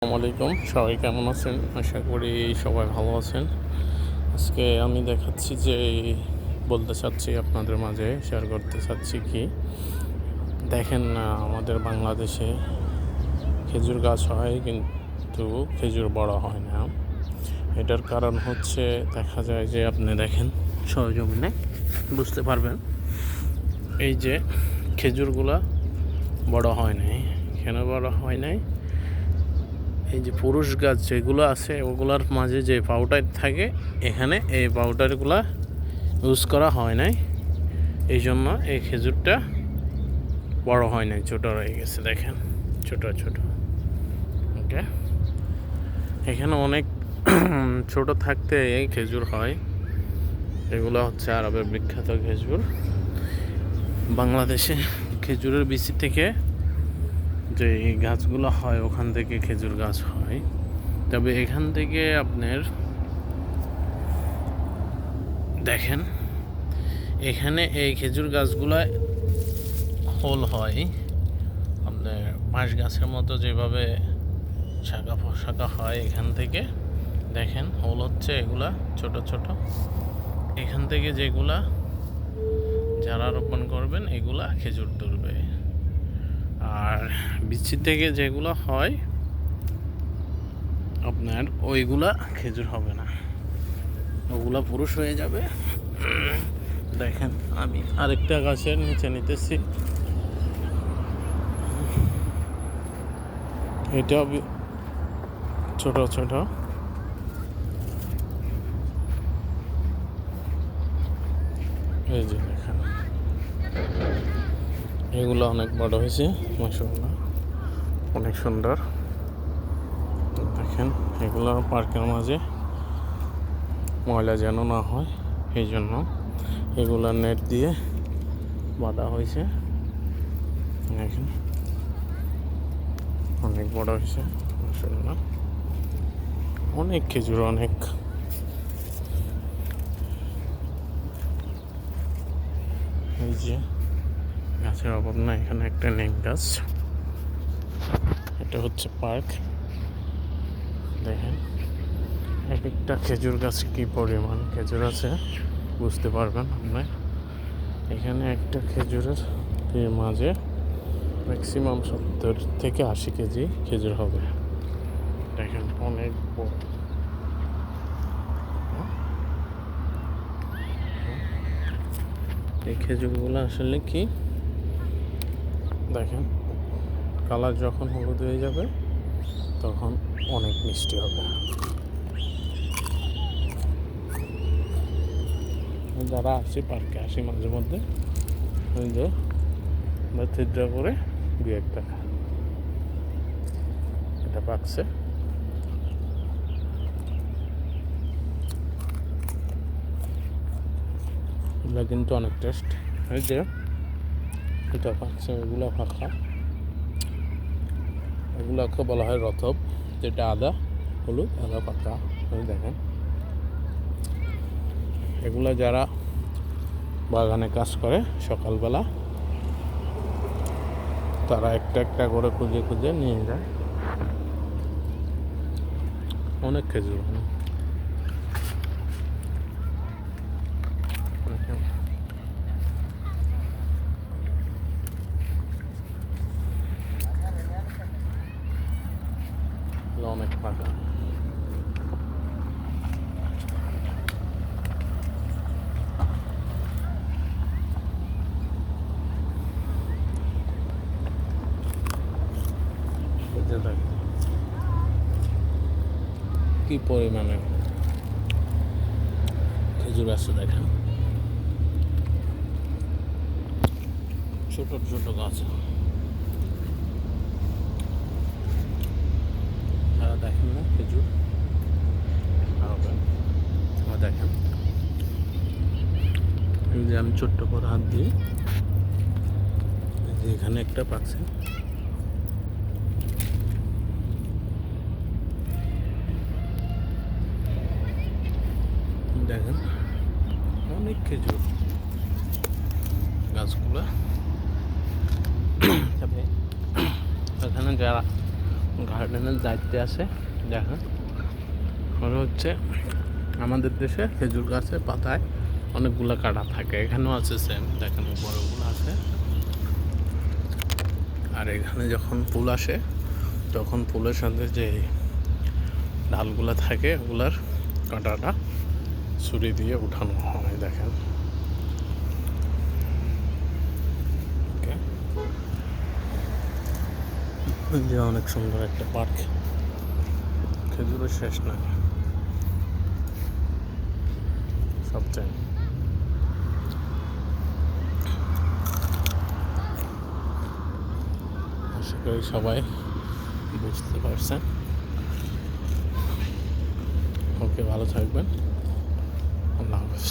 আসসালামু আলাইকুম, সবাই কেমন আছেন? আশা করি সবাই ভালো আছেন। আজকে আমি দেখাচ্ছি যে বলতে চাচ্ছি আপনাদের মাঝে শেয়ার করতে চাচ্ছি কি দেখেন না, আমাদের বাংলাদেশে খেজুর গাছ হয় কিন্তু খেজুর বড় হয় না। এটার কারণ হচ্ছে দেখা যায় যে আপনি দেখেন সরজমিনে বুঝতে পারবেন, এই যে খেজুরগুলা বড় হয় নাই। কেন বড় হয় নাই? এই যে পুরুষ গাছ যেগুলো আছে ওগুলার মাঝে যে পাউডার থাকে, এখানে এই পাউডারগুলা ইউজ করা হয় নাই। এই জন্য এই খেজুরটা বড় হয় নাই, ছোটো রয়ে গেছে। দেখেন ছোট ছোট। ওকে, এখানে অনেক ছোট থাকতে এই খেজুর হয়। এগুলো হচ্ছে আরবের বিখ্যাত খেজুর। বাংলাদেশে খেজুরের বিচি থেকে যে গাছগুলো হয় ওখান থেকে খেজুর গাছ হয়। তবে এখান থেকে আপনার দেখেন, এখানে এই খেজুর গাছগুলায় হোল হয় আপনার বাঁশ গাছের মতো, যেভাবে শাখা পোশাখা হয় এখান থেকে দেখেন হোল হচ্ছে। এগুলা ছোট ছোট, এখান থেকে যেগুলা যারা রোপণ করবেন এগুলা খেজুর ধরবে। আর বিচি থেকে যেগুলো হয় আপনার ওইগুলা খেজুর হবে না, ওগুলা পুরুষ হয়ে যাবে। দেখেন আমি আরেকটা গাছের নিচে নিতেছি, এটা ছোট ছোট। এই যে দেখেন এগুলো অনেক বড় হয়েছে, মাশাআল্লাহ অনেক সুন্দর। দেখেন এগুলো পার্কের মাঝে ময়লা যেন না হয় এই জন্য এগুলো নেট দিয়ে বাঁধা হয়েছে। দেখেন অনেক বড় হয়েছে, মাশাআল্লাহ অনেক খেজুর, অনেক। এই যে গাছের অভাব না, এখানে একটা নিম গাছ, এটা হচ্ছে পার্ক। দেখেন এক একটা খেজুর গাছ কি পরিমাণ খেজুর আছে বুঝতে পারবেন আপনি। এখানে একটা খেজুরের মাঝে ম্যাক্সিমাম 70 থেকে 80 কেজি খেজুর হবে। দেখেন অনেক বড়। এই খেজুরগুলো আসলে কি দেখেন, কালার যখন হলুদ হয়ে যাবে তখন অনেক মিষ্টি হবে। যারা আসি পার্কে আসি মাঝে মধ্যে, ওই যে ছিদ্র করে দু একটা এটা পাকছে। এগুলো কিন্তু অনেক টেস্ট। এই যে এটা পাকছে, এগুলো ফাঁকা, এগুলোকে বলা হয় রতব, যেটা আদা হলুদ আদা পাকা। ওই দেখেন এগুলো যারা বাগানে কাজ করে সকালবেলা তারা একটা একটা করে খুঁজে খুঁজে নিয়ে যায়। অনেক খেজুর, অনেক ফাঁকা। কি পরিমাণে খেজুর আছে দেখেন, ছোট ছোট গাছ। তারা দেখেন না খেজুর দেখেন, এই যে আমি ছোট্ট করে হাত দিয়ে এখানে একটা পাকছে। দেখেন অনেক খেজুর গাছগুলো। তবে এখানে যারা গার্ডেনের দায়িত্বে আছে। দেখেন, ওরা হচ্ছে আমাদের দেশে খেজুর গাছে পাতায় অনেকগুলো কাটা থাকে, এখানেও আছে সেম। দেখেন বড়গুলো আছে। আর এখানে যখন ফুল আসে তখন ফুলের সাথে যে ডালগুলো থাকে ওগুলার কাঁটাটা ছুরি দিয়ে উঠানো হয়। দেখেন, ওকে, যে অনেক সুন্দর একটা পার্ক। খেজুরের শেষ নাই সবচেয়ে। আশা করি সবাই বুঝতে পারছেন। ওকে, ভালো থাকবেন। আল্লাহ হাফেজ।